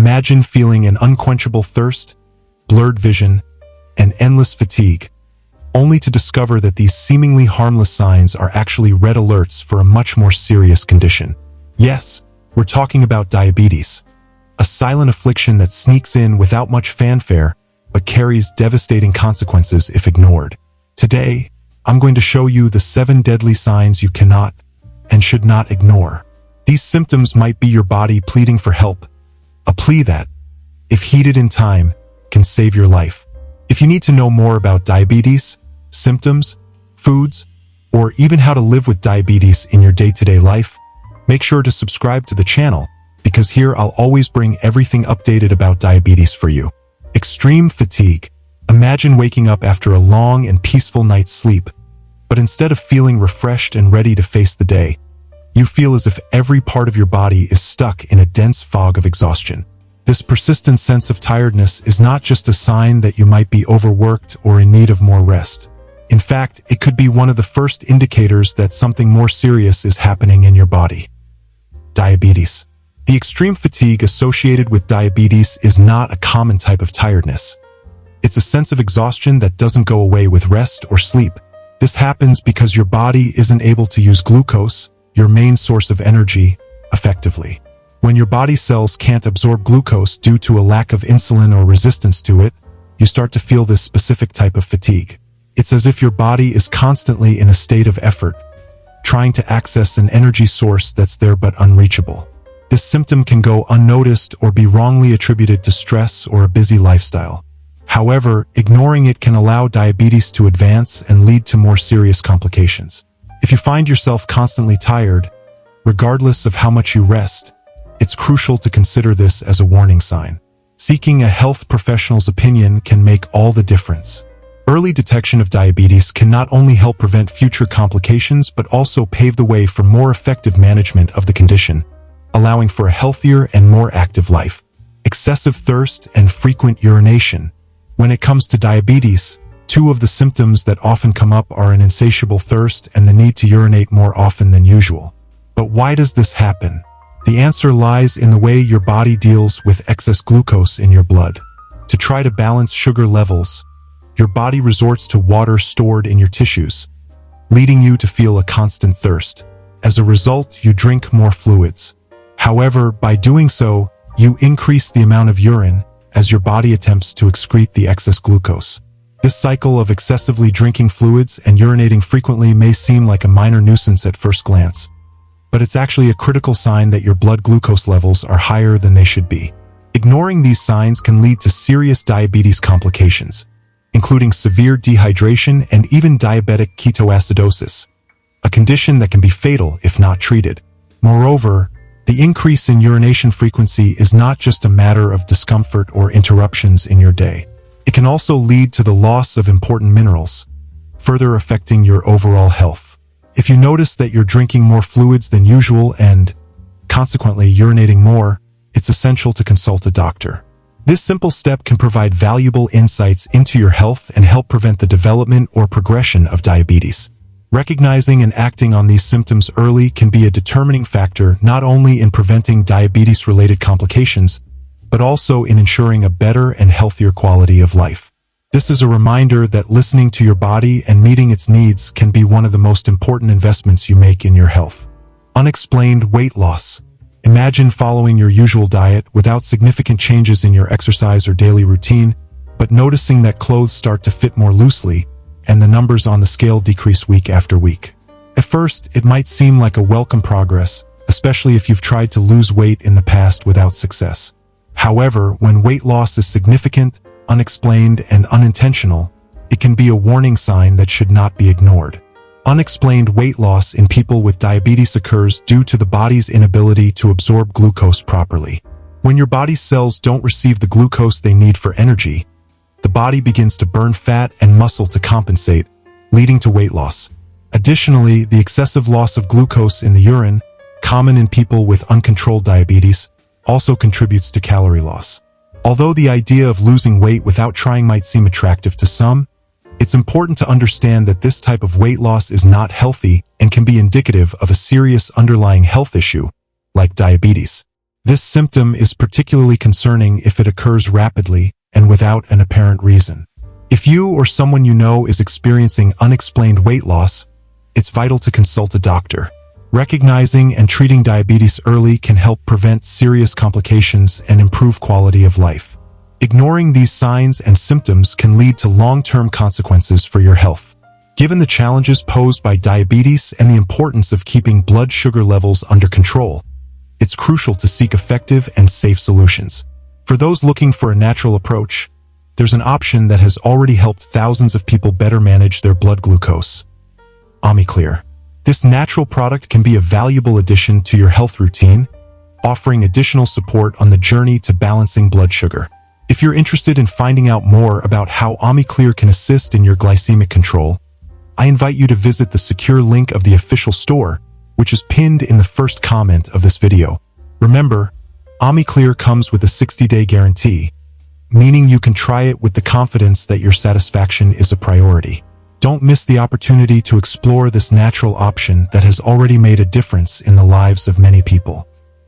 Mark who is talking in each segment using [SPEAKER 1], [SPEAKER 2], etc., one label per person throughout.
[SPEAKER 1] Imagine feeling an unquenchable thirst, blurred vision, and endless fatigue, only to discover that these seemingly harmless signs are actually red alerts for a much more serious condition. Yes, we're talking about diabetes, a silent affliction that sneaks in without much fanfare but carries devastating consequences if ignored. Today, I'm going to show you the 7 deadly signs you cannot and should not ignore. These symptoms might be your body pleading for help, a plea that, if heeded in time, can save your life. If you need to know more about diabetes, symptoms, foods, or even how to live with diabetes in your day-to-day life, make sure to subscribe to the channel, because here I'll always bring everything updated about diabetes for you. Extreme fatigue. Imagine waking up after a long and peaceful night's sleep, but instead of feeling refreshed and ready to face the day, you feel as if every part of your body is stuck in a dense fog of exhaustion. This persistent sense of tiredness is not just a sign that you might be overworked or in need of more rest. In fact, it could be one of the first indicators that something more serious is happening in your body. Diabetes. The extreme fatigue associated with diabetes is not a common type of tiredness. It's a sense of exhaustion that doesn't go away with rest or sleep. This happens because your body isn't able to use glucose, your main source of energy, effectively. When your body cells can't absorb glucose due to a lack of insulin or resistance to it, you start to feel this specific type of fatigue. It's as if your body is constantly in a state of effort, trying to access an energy source that's there but unreachable. This symptom can go unnoticed or be wrongly attributed to stress or a busy lifestyle. However, ignoring it can allow diabetes to advance and lead to more serious complications. If you find yourself constantly tired, regardless of how much you rest, it's crucial to consider this as a warning sign. Seeking a health professional's opinion can make all the difference. Early detection of diabetes can not only help prevent future complications but also pave the way for more effective management of the condition, allowing for a healthier and more active life. Excessive thirst and frequent urination. When it comes to diabetes, 2 of the symptoms that often come up are an insatiable thirst and the need to urinate more often than usual. But why does this happen? The answer lies in the way your body deals with excess glucose in your blood. To try to balance sugar levels, your body resorts to water stored in your tissues, leading you to feel a constant thirst. As a result, you drink more fluids. However, by doing so, you increase the amount of urine as your body attempts to excrete the excess glucose. This cycle of excessively drinking fluids and urinating frequently may seem like a minor nuisance at first glance, but it's actually a critical sign that your blood glucose levels are higher than they should be. Ignoring these signs can lead to serious diabetes complications, including severe dehydration and even diabetic ketoacidosis, a condition that can be fatal if not treated. Moreover, the increase in urination frequency is not just a matter of discomfort or interruptions in your day. It can also lead to the loss of important minerals, further affecting your overall health. If you notice that you're drinking more fluids than usual and, consequently, urinating more, it's essential to consult a doctor. This simple step can provide valuable insights into your health and help prevent the development or progression of diabetes. Recognizing and acting on these symptoms early can be a determining factor not only in preventing diabetes-related complications, but also in ensuring a better and healthier quality of life. This is a reminder that listening to your body and meeting its needs can be one of the most important investments you make in your health. Unexplained weight loss. Imagine following your usual diet without significant changes in your exercise or daily routine, but noticing that clothes start to fit more loosely and the numbers on the scale decrease week after week. At first, it might seem like a welcome progress, especially if you've tried to lose weight in the past without success. However, when weight loss is significant, unexplained, and unintentional, it can be a warning sign that should not be ignored. Unexplained weight loss in people with diabetes occurs due to the body's inability to absorb glucose properly. When your body's cells don't receive the glucose they need for energy, the body begins to burn fat and muscle to compensate, leading to weight loss. Additionally, the excessive loss of glucose in the urine, common in people with uncontrolled diabetes, also contributes to calorie loss. Although the idea of losing weight without trying might seem attractive to some, it's important to understand that this type of weight loss is not healthy and can be indicative of a serious underlying health issue, like diabetes. This symptom is particularly concerning if it occurs rapidly and without an apparent reason. If you or someone you know is experiencing unexplained weight loss, it's vital to consult a doctor. Recognizing and treating diabetes early can help prevent serious complications and improve quality of life. Ignoring these signs and symptoms can lead to long-term consequences for your health. Given the challenges posed by diabetes and the importance of keeping blood sugar levels under control, it's crucial to seek effective and safe solutions. For those looking for a natural approach, there's an option that has already helped thousands of people better manage their blood glucose: OmniClear. This natural product can be a valuable addition to your health routine, offering additional support on the journey to balancing blood sugar. If you're interested in finding out more about how OmniClear can assist in your glycemic control, I invite you to visit the secure link of the official store, which is pinned in the first comment of this video. Remember, OmniClear comes with a 60-day guarantee, meaning you can try it with the confidence that your satisfaction is a priority. Don't miss the opportunity to explore this natural option that has already made a difference in the lives of many people.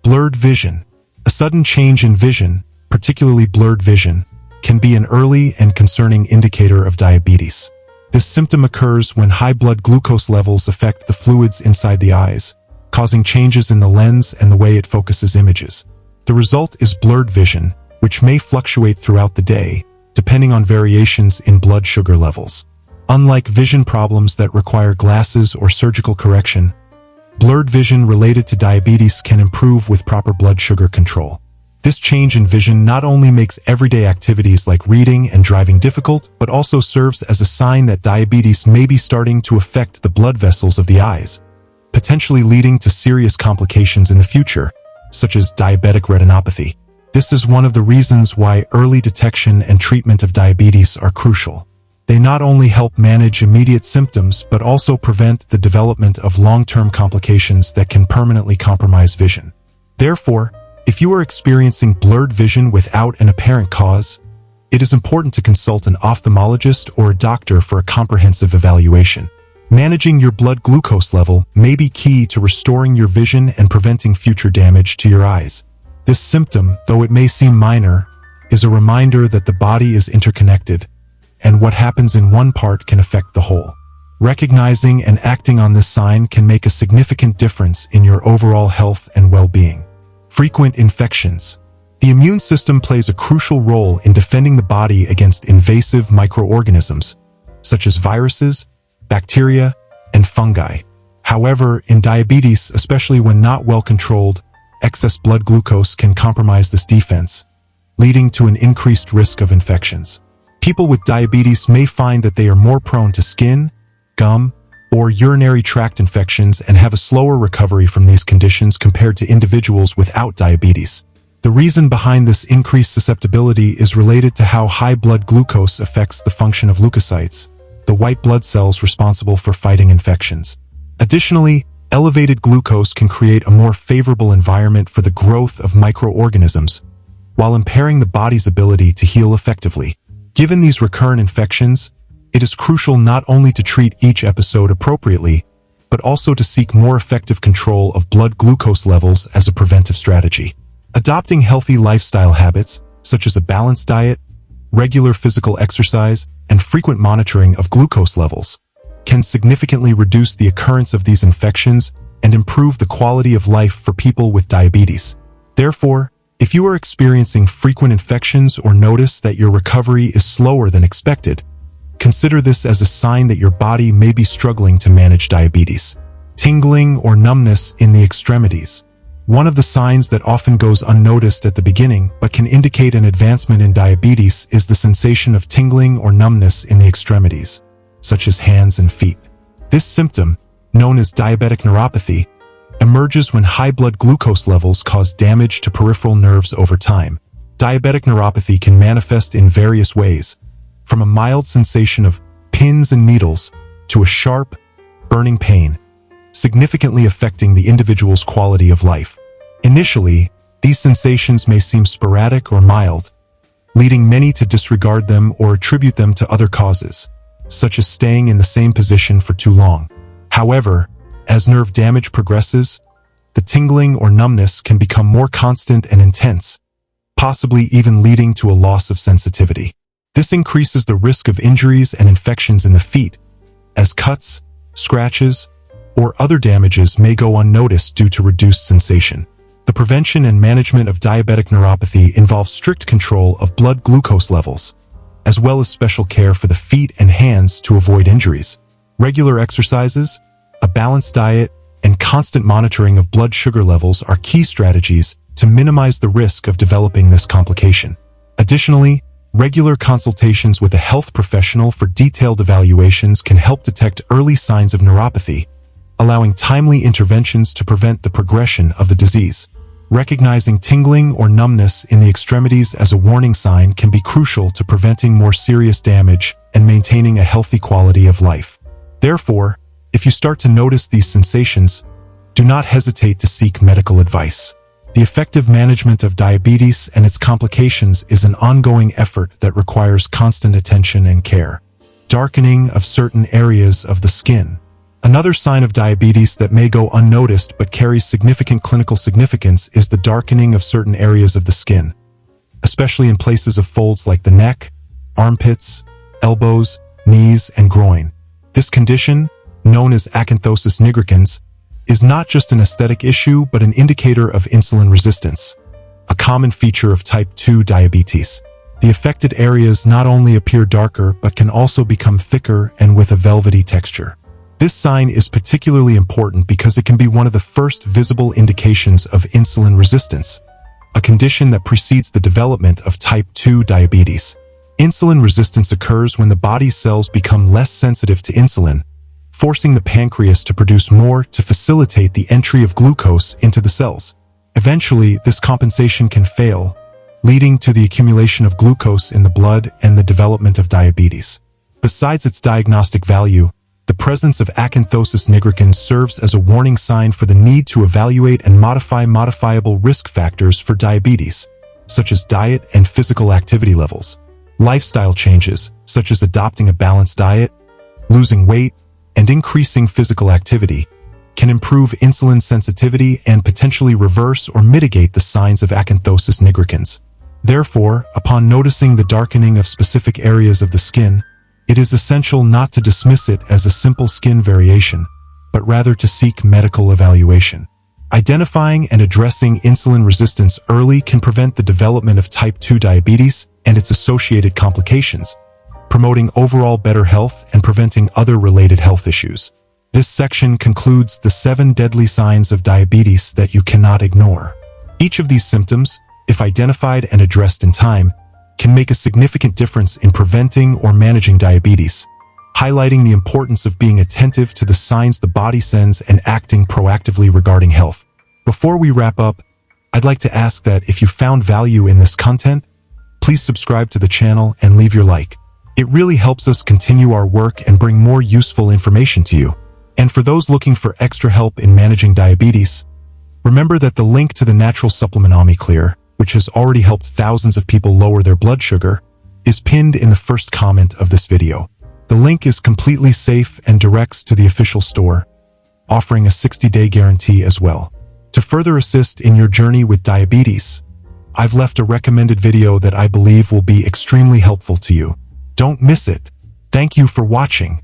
[SPEAKER 1] Blurred vision. A sudden change in vision, particularly blurred vision, can be an early and concerning indicator of diabetes. This symptom occurs when high blood glucose levels affect the fluids inside the eyes, causing changes in the lens and the way it focuses images. The result is blurred vision, which may fluctuate throughout the day, depending on variations in blood sugar levels. Unlike vision problems that require glasses or surgical correction, blurred vision related to diabetes can improve with proper blood sugar control. This change in vision not only makes everyday activities like reading and driving difficult, but also serves as a sign that diabetes may be starting to affect the blood vessels of the eyes, potentially leading to serious complications in the future, such as diabetic retinopathy. This is one of the reasons why early detection and treatment of diabetes are crucial. They not only help manage immediate symptoms, but also prevent the development of long-term complications that can permanently compromise vision. Therefore, if you are experiencing blurred vision without an apparent cause, it is important to consult an ophthalmologist or a doctor for a comprehensive evaluation. Managing your blood glucose level may be key to restoring your vision and preventing future damage to your eyes. This symptom, though it may seem minor, is a reminder that the body is interconnected, and what happens in one part can affect the whole. Recognizing and acting on this sign can make a significant difference in your overall health and well-being. Frequent infections. The immune system plays a crucial role in defending the body against invasive microorganisms, such as viruses, bacteria, and fungi. However, in diabetes, especially when not well controlled, excess blood glucose can compromise this defense, leading to an increased risk of infections. People with diabetes may find that they are more prone to skin, gum, or urinary tract infections and have a slower recovery from these conditions compared to individuals without diabetes. The reason behind this increased susceptibility is related to how high blood glucose affects the function of leukocytes, the white blood cells responsible for fighting infections. Additionally, elevated glucose can create a more favorable environment for the growth of microorganisms, while impairing the body's ability to heal effectively. Given these recurrent infections, it is crucial not only to treat each episode appropriately, but also to seek more effective control of blood glucose levels as a preventive strategy. Adopting healthy lifestyle habits, such as a balanced diet, regular physical exercise, and frequent monitoring of glucose levels, can significantly reduce the occurrence of these infections and improve the quality of life for people with diabetes. Therefore, if you are experiencing frequent infections or notice that your recovery is slower than expected, consider this as a sign that your body may be struggling to manage diabetes. Tingling or numbness in the extremities. One of the signs that often goes unnoticed at the beginning but can indicate an advancement in diabetes is the sensation of tingling or numbness in the extremities, such as hands and feet. This symptom, known as diabetic neuropathy, emerges when high blood glucose levels cause damage to peripheral nerves over time. Diabetic neuropathy can manifest in various ways, from a mild sensation of pins and needles to a sharp, burning pain, significantly affecting the individual's quality of life. Initially, these sensations may seem sporadic or mild, leading many to disregard them or attribute them to other causes, such as staying in the same position for too long. However, as nerve damage progresses, the tingling or numbness can become more constant and intense, possibly even leading to a loss of sensitivity. This increases the risk of injuries and infections in the feet, as cuts, scratches, or other damages may go unnoticed due to reduced sensation. The prevention and management of diabetic neuropathy involves strict control of blood glucose levels, as well as special care for the feet and hands to avoid injuries. Regular exercises, a balanced diet, and constant monitoring of blood sugar levels are key strategies to minimize the risk of developing this complication. Additionally, regular consultations with a health professional for detailed evaluations can help detect early signs of neuropathy, allowing timely interventions to prevent the progression of the disease. Recognizing tingling or numbness in the extremities as a warning sign can be crucial to preventing more serious damage and maintaining a healthy quality of life. Therefore, if you start to notice these sensations, do not hesitate to seek medical advice. The effective management of diabetes and its complications is an ongoing effort that requires constant attention and care. Darkening of certain areas of the skin. Another sign of diabetes that may go unnoticed but carries significant clinical significance is the darkening of certain areas of the skin, especially in places of folds like the neck, armpits, elbows, knees, and groin. This condition, known as acanthosis nigricans, is not just an aesthetic issue but an indicator of insulin resistance, a common feature of type 2 diabetes. The affected areas not only appear darker but can also become thicker and with a velvety texture. This sign is particularly important because it can be one of the first visible indications of insulin resistance, a condition that precedes the development of type 2 diabetes. Insulin resistance occurs when the body's cells become less sensitive to insulin, forcing the pancreas to produce more to facilitate the entry of glucose into the cells. Eventually, this compensation can fail, leading to the accumulation of glucose in the blood and the development of diabetes. Besides its diagnostic value, the presence of acanthosis nigricans serves as a warning sign for the need to evaluate and modify modifiable risk factors for diabetes, such as diet and physical activity levels. Lifestyle changes, such as adopting a balanced diet, losing weight, and increasing physical activity, can improve insulin sensitivity and potentially reverse or mitigate the signs of acanthosis nigricans. Therefore, upon noticing the darkening of specific areas of the skin, it is essential not to dismiss it as a simple skin variation, but rather to seek medical evaluation. Identifying and addressing insulin resistance early can prevent the development of type 2 diabetes and its associated complications, promoting overall better health and preventing other related health issues. This section concludes the 7 deadly signs of diabetes that you cannot ignore. Each of these symptoms, if identified and addressed in time, can make a significant difference in preventing or managing diabetes, highlighting the importance of being attentive to the signs the body sends and acting proactively regarding health. Before we wrap up, I'd like to ask that if you found value in this content, please subscribe to the channel and leave your like. It really helps us continue our work and bring more useful information to you. And for those looking for extra help in managing diabetes, remember that the link to the natural supplement OmniClear, which has already helped thousands of people lower their blood sugar, is pinned in the first comment of this video. The link is completely safe and directs to the official store, offering a 60-day guarantee as well. To further assist in your journey with diabetes, I've left a recommended video that I believe will be extremely helpful to you. Don't miss it. Thank you for watching.